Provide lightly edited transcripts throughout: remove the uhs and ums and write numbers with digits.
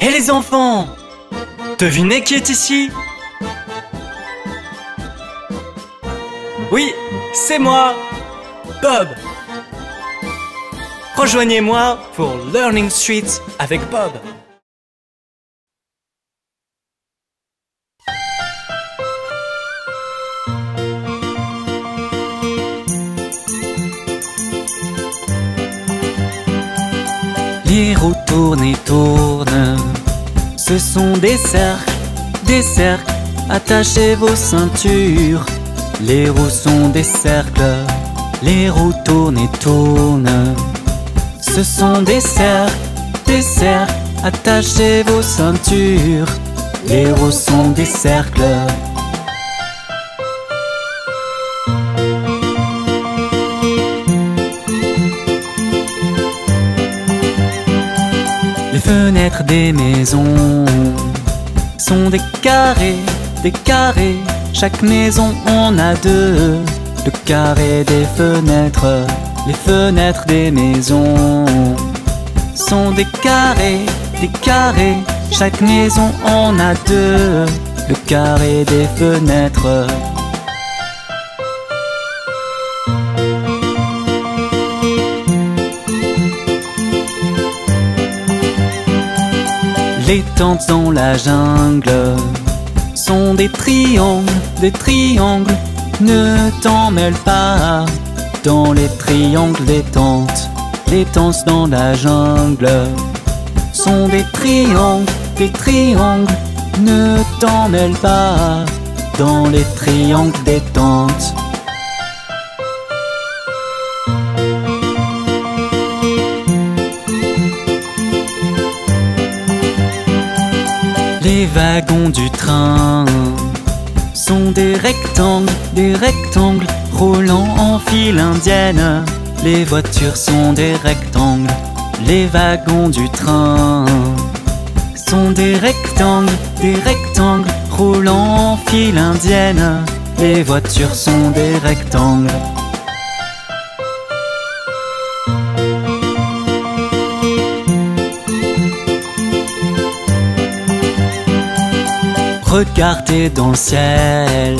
Hé les enfants, devinez qui est ici? Oui, c'est moi, Bob. Rejoignez-moi pour Learning Street avec Bob. Les roues tournent et tournent, ce sont des cercles, attachez vos ceintures. Les roues sont des cercles, les roues tournent et tournent, ce sont des cercles, attachez vos ceintures. Les roues sont des cercles. Les fenêtres des maisons sont des carrés, chaque maison en a deux. Le carré des fenêtres, les fenêtres des maisons sont des carrés, chaque maison en a deux. Le carré des fenêtres. Les tentes dans la jungle sont des triangles, ne t'en mêle pas. Dans les triangles des tentes, les tentes dans la jungle sont des triangles, ne t'en mêle pas. Dans les triangles des tentes. Les wagons du train sont des rectangles, roulant en file indienne. Les voitures sont des rectangles, les wagons du train sont des rectangles, roulant en file indienne. Les voitures sont des rectangles. Regardez dans le ciel,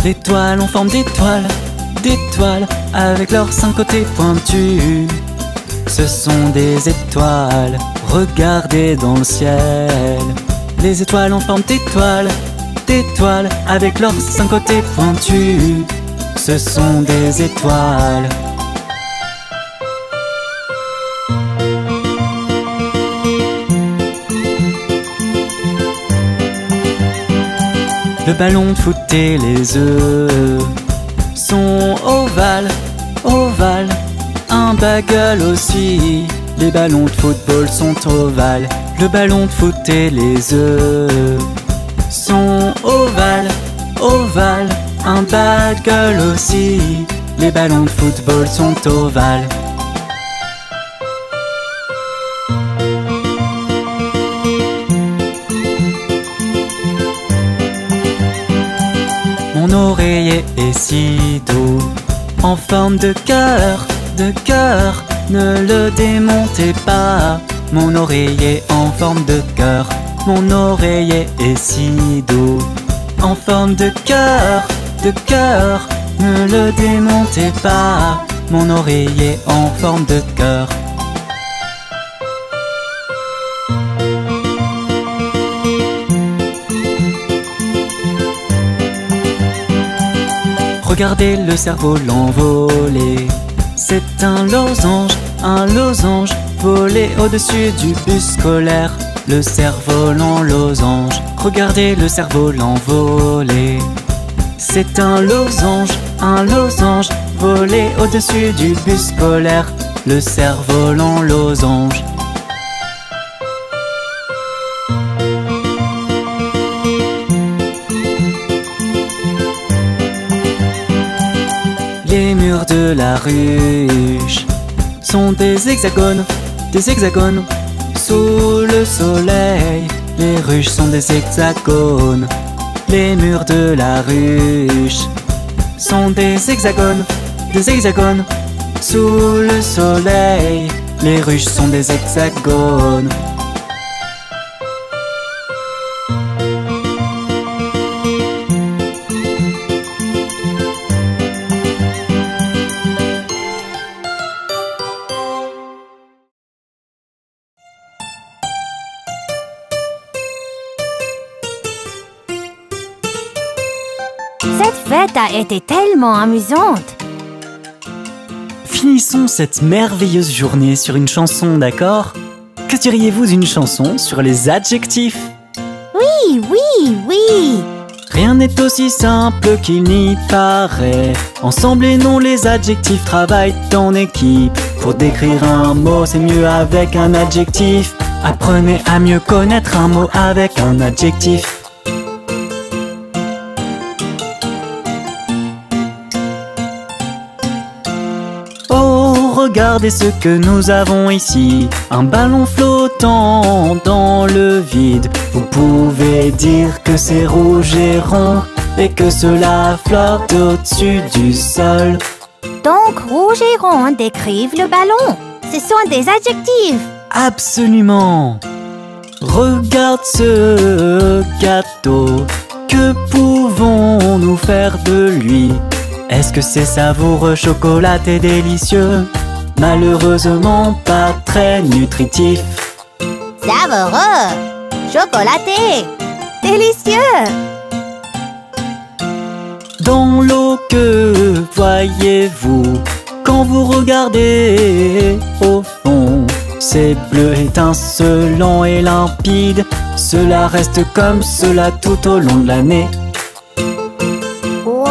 d'étoiles en forme d'étoiles, avec leurs 5 côtés pointus. Ce sont des étoiles. Regardez dans le ciel, les étoiles en forme d'étoiles, avec leurs 5 côtés pointus. Ce sont des étoiles. Le ballon de foot et les œufs sont ovales, un bagel aussi. Les ballons de football sont ovales. Le ballon de foot et les œufs sont ovales, un bagel aussi. Les ballons de football sont ovales. Mon oreiller est si doux, en forme de cœur, ne le démontez pas. Mon oreiller en forme de cœur, mon oreiller est si doux, en forme de cœur, ne le démontez pas. Mon oreiller en forme de cœur. Regardez le cerf-volant voler. C'est un losange volé au-dessus du bus scolaire. Le cerf-volant losange. Regardez le cerf-volant voler. C'est un losange volé au-dessus du bus scolaire. Le cerf-volant losange. Les murs de la ruche sont des hexagones, sous le soleil. Les ruches sont des hexagones. Les murs de la ruche sont des hexagones, sous le soleil. Les ruches sont des hexagones. Cette fête a été tellement amusante. Finissons cette merveilleuse journée sur une chanson, d'accord? Que diriez-vous d'une chanson sur les adjectifs? Oui, oui, oui. Rien n'est aussi simple qu'il n'y paraît. Ensemble et non, les adjectifs travaillent en équipe. Pour décrire un mot, c'est mieux avec un adjectif. Apprenez à mieux connaître un mot avec un adjectif. Oh, regardez ce que nous avons ici. Un ballon flottant dans le vide. Vous pouvez dire que c'est rouge et rond et que cela flotte au-dessus du sol. Donc, rouge et rond décrivent le ballon. Ce sont des adjectifs. Absolument. Regarde ce gâteau. Que pouvons-nous faire de lui? Est-ce que c'est savoureux, chocolaté, délicieux? Malheureusement pas très nutritif. Savoureux, chocolaté, délicieux. Dans l'eau, que voyez-vous quand vous regardez au fond? C'est bleu étincelant et limpide. Cela reste comme cela tout au long de l'année. Wow!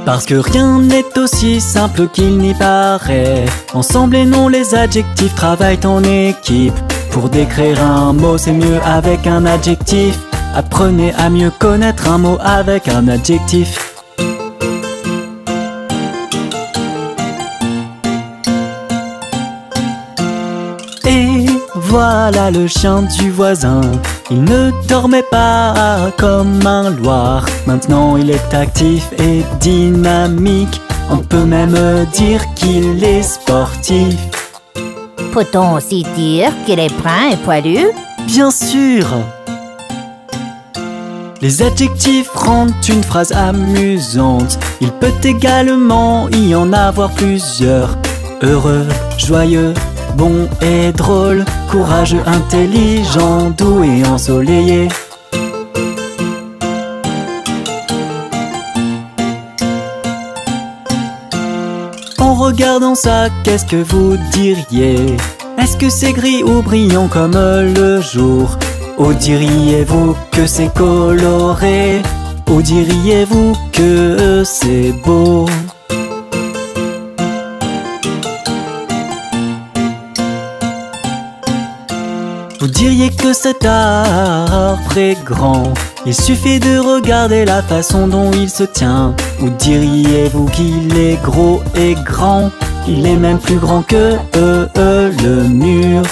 Parce que rien n'est aussi simple qu'il n'y paraît. Ensemble et non, les adjectifs travaillent en équipe. Pour décrire un mot, c'est mieux avec un adjectif. Apprenez à mieux connaître un mot avec un adjectif. Et voilà le chien du voisin. Il ne dormait pas comme un loir. Maintenant il est actif et dynamique. On peut même dire qu'il est sportif. Peut-on aussi dire qu'il est brun et poilu? Bien sûr! Les adjectifs rendent une phrase amusante. Il peut également y en avoir plusieurs. Heureux, joyeux, bon et drôle, courageux, intelligent, doux et ensoleillé. En regardant ça, qu'est-ce que vous diriez? Est-ce que c'est gris ou brillant comme le jour? Ou diriez-vous que c'est coloré? Ou diriez-vous que c'est beau? Vous diriez que cet arbre est grand. Il suffit de regarder la façon dont il se tient. Ou diriez-vous qu'il est gros et grand? Il est même plus grand que le mur.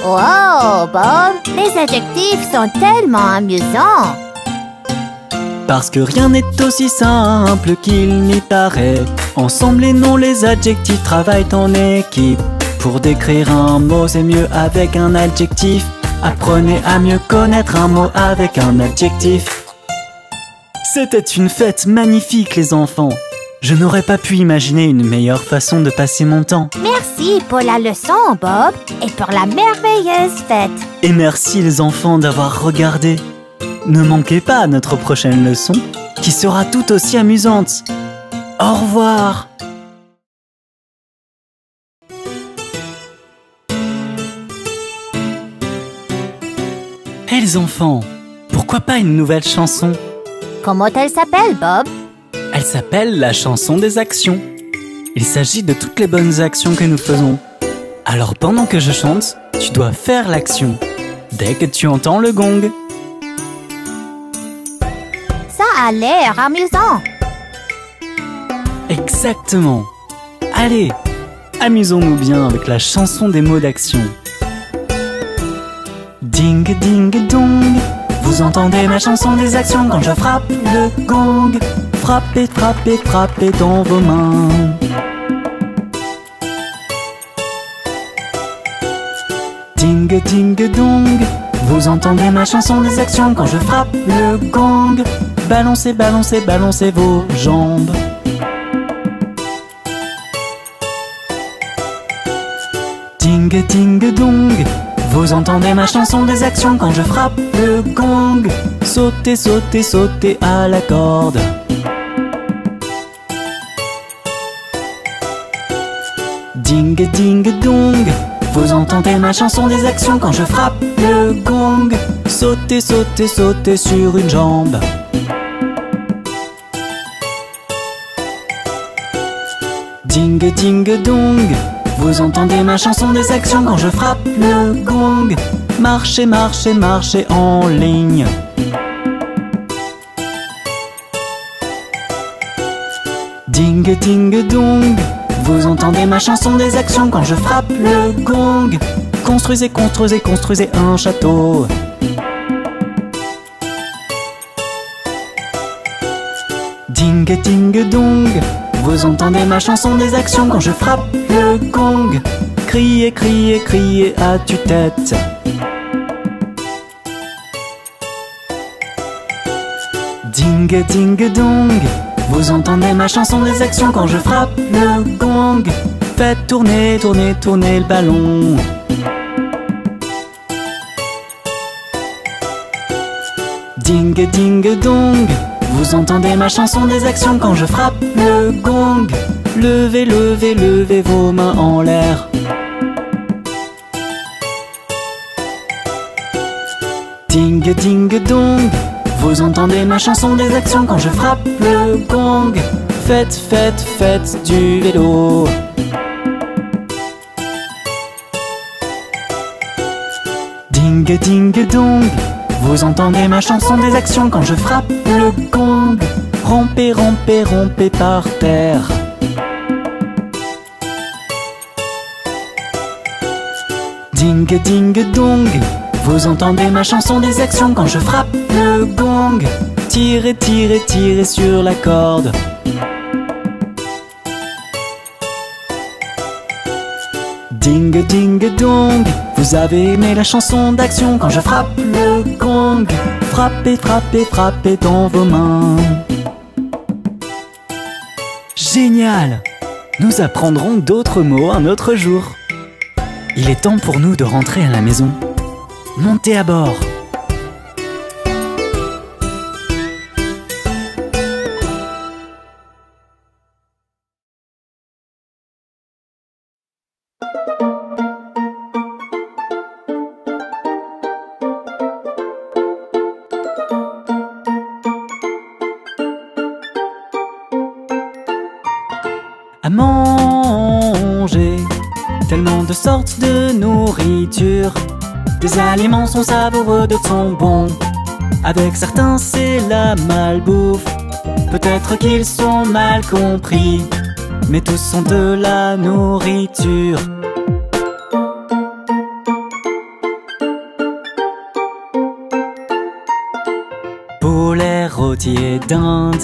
Oh, Bob, les adjectifs sont tellement amusants. Parce que rien n'est aussi simple qu'il n'y paraît. Ensemble et non, les adjectifs travaillent en équipe. Pour décrire un mot, c'est mieux avec un adjectif. Apprenez à mieux connaître un mot avec un adjectif. C'était une fête magnifique, les enfants. Je n'aurais pas pu imaginer une meilleure façon de passer mon temps. Merci pour la leçon, Bob, et pour la merveilleuse fête. Et merci les enfants d'avoir regardé. Ne manquez pas notre prochaine leçon, qui sera tout aussi amusante. Au revoir. Hé les enfants, pourquoi pas une nouvelle chanson? Comment elle s'appelle, Bob? Elle s'appelle la chanson des actions. Il s'agit de toutes les bonnes actions que nous faisons. Alors pendant que je chante, tu dois faire l'action. Dès que tu entends le gong. Ça a l'air amusant. Exactement. Allez, amusons-nous bien avec la chanson des mots d'action. Ding ding dong. Vous entendez ma chanson des actions quand je frappe le gong. Frappez, frappez, frappez dans vos mains. Ding ding dong. Vous entendez ma chanson des actions quand je frappe le gong. Balancez, balancez, balancez vos jambes. Ding ding dong. Vous entendez ma chanson des actions quand je frappe le gong. Sautez, sautez, sautez à la corde. Ding, ding, dong. Vous entendez ma chanson des actions quand je frappe le gong. Sautez, sautez, sautez sur une jambe. Ding, ding, dong. Vous entendez ma chanson des actions quand je frappe le gong. Marchez, marchez, marchez en ligne. Ding, ding, dong. Vous entendez ma chanson des actions quand je frappe le gong. Construisez, construisez, construisez un château. Ding, ding, dong. Vous entendez ma chanson des actions quand je frappe le gong. Criez, criez, criez à tue-tête. Ding, ding, dong. Vous entendez ma chanson des actions quand je frappe le gong. Faites tourner, tourner, tourner le ballon. Ding, ding, dong. Vous entendez ma chanson des actions quand je frappe le gong. Levez, levez, levez vos mains en l'air. Ding, ding, dong. Vous entendez ma chanson des actions quand je frappe le gong. Faites, faites, faites du vélo. Ding, ding, dong. Vous entendez ma chanson des actions quand je frappe le gong. Rampez, rampez, rampez par terre. Ding, ding, dong. Vous entendez ma chanson des actions quand je frappe le gong. Tirez, tirez, tirez sur la corde. Ding, ding, dong. Vous avez aimé la chanson d'action quand je frappe le gong. Frappez, frappez, frappez dans vos mains. Génial! Nous apprendrons d'autres mots un autre jour. Il est temps pour nous de rentrer à la maison. Montez à bord. À manger, tellement de sortes de nourriture. Des aliments sont savoureux, d'autres sont bons. Avec certains c'est la malbouffe. Peut-être qu'ils sont mal compris, mais tous sont de la nourriture. Poulet rôti d'Inde,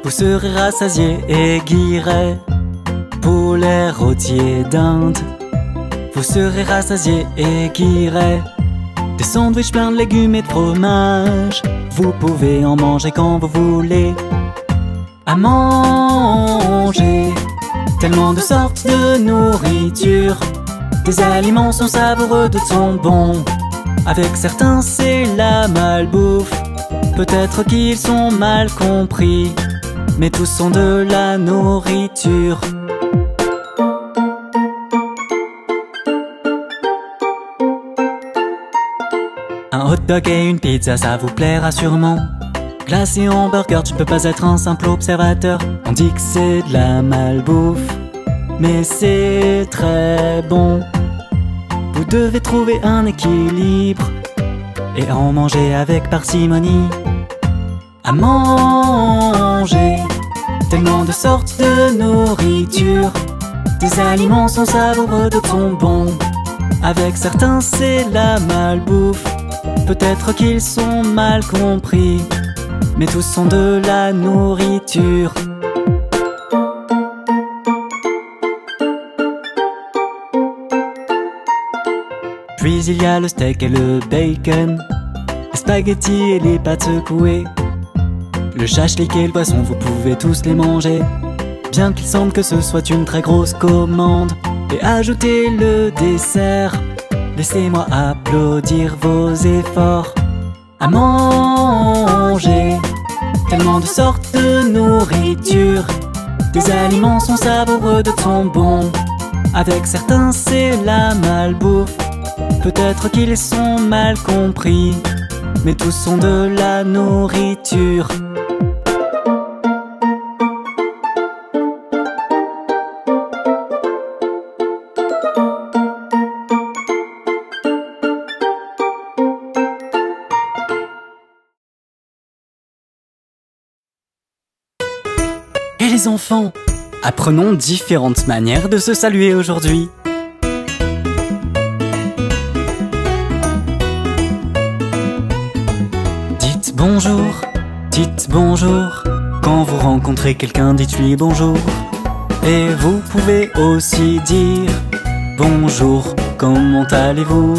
vous serez rassasiés et guillerets. Poulet rôti d'Inde, vous serez rassasiés et guillerets. Des sandwichs pleins de légumes et de fromage, vous pouvez en manger quand vous voulez. À manger, tellement de sortes de nourriture. Des aliments sont savoureux, d'autres sont bons. Avec certains c'est la malbouffe. Peut-être qu'ils sont mal compris, mais tous sont de la nourriture. Un hot dog et une pizza, ça vous plaira sûrement. Glace et hamburger, tu peux pas être un simple observateur. On dit que c'est de la malbouffe, mais c'est très bon. Vous devez trouver un équilibre et en manger avec parcimonie. À manger, tellement de sortes de nourriture. Des aliments sont savoureux, d'autres sont bons. Avec certains c'est la malbouffe. Peut-être qu'ils sont mal compris, mais tous sont de la nourriture. Puis il y a le steak et le bacon, les spaghettis et les pâtes secouées. Le shashlik et le poisson, vous pouvez tous les manger, bien qu'il semble que ce soit une très grosse commande. Et ajoutez le dessert, Laissez-moi applaudir vos efforts. À manger, tellement de sortes de nourriture. Des aliments sont savoureux, d'autres sont bons. Avec certains c'est la malbouffe. Peut-être qu'ils sont mal compris, mais tous sont de la nourriture. Et les enfants, apprenons différentes manières de se saluer aujourd'hui. Dites bonjour. Quand vous rencontrez quelqu'un, dites-lui bonjour. Et vous pouvez aussi dire bonjour, comment allez-vous?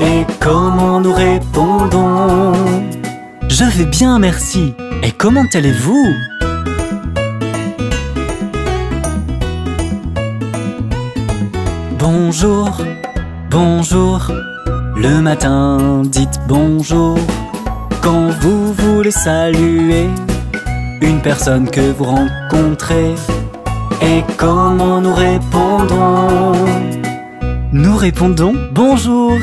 Et comment nous répondons? Je vais bien, merci. Et comment allez-vous? Bonjour. Le matin, dites bonjour. Quand vous voulez saluer une personne que vous rencontrez. Et comment nous répondons? Nous répondons bonjour.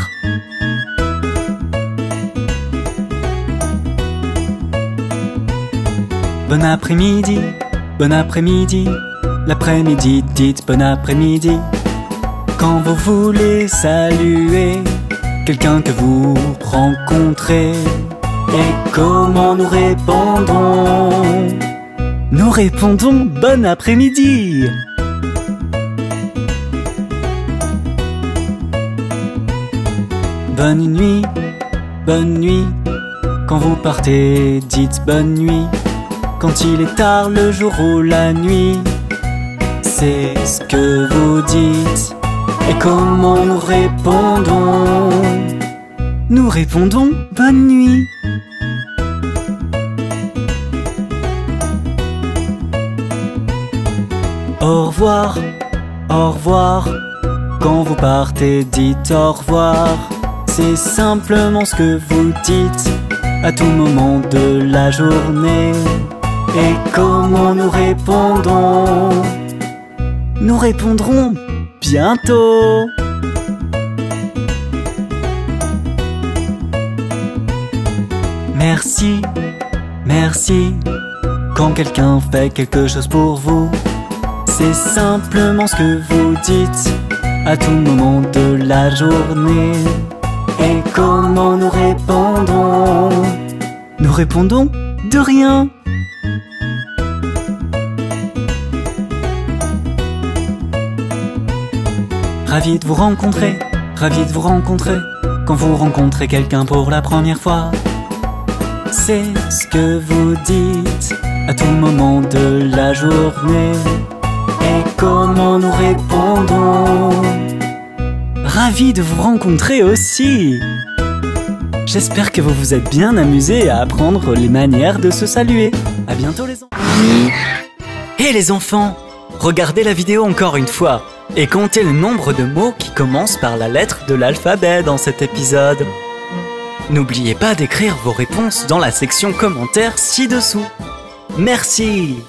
Bon après-midi. L'après-midi, dites bon après-midi. Quand vous voulez saluer quelqu'un que vous rencontrez. Et comment nous répondons? Nous répondons bon après-midi. Bonne nuit. Quand vous partez, dites bonne nuit. Quand il est tard, le jour ou la nuit, c'est ce que vous dites. Et comment nous répondons? Nous répondons bonne nuit. Au revoir. Quand vous partez, dites au revoir. C'est simplement ce que vous dites à tout moment de la journée. Et comment nous répondons? Nous répondrons bientôt. Merci. Quand quelqu'un fait quelque chose pour vous, c'est simplement ce que vous dites à tout moment de la journée. Et comment nous répondons? Nous répondons de rien. Ravi de vous rencontrer. Quand vous rencontrez quelqu'un pour la première fois, c'est ce que vous dites à tout moment de la journée. Et comment nous répondons? Ravi de vous rencontrer aussi. J'espère que vous vous êtes bien amusés à apprendre les manières de se saluer. À bientôt les enfants. Et les enfants, regardez la vidéo encore une fois et comptez le nombre de mots qui commencent par la lettre de l'alphabet dans cet épisode. N'oubliez pas d'écrire vos réponses dans la section commentaires ci-dessous. Merci!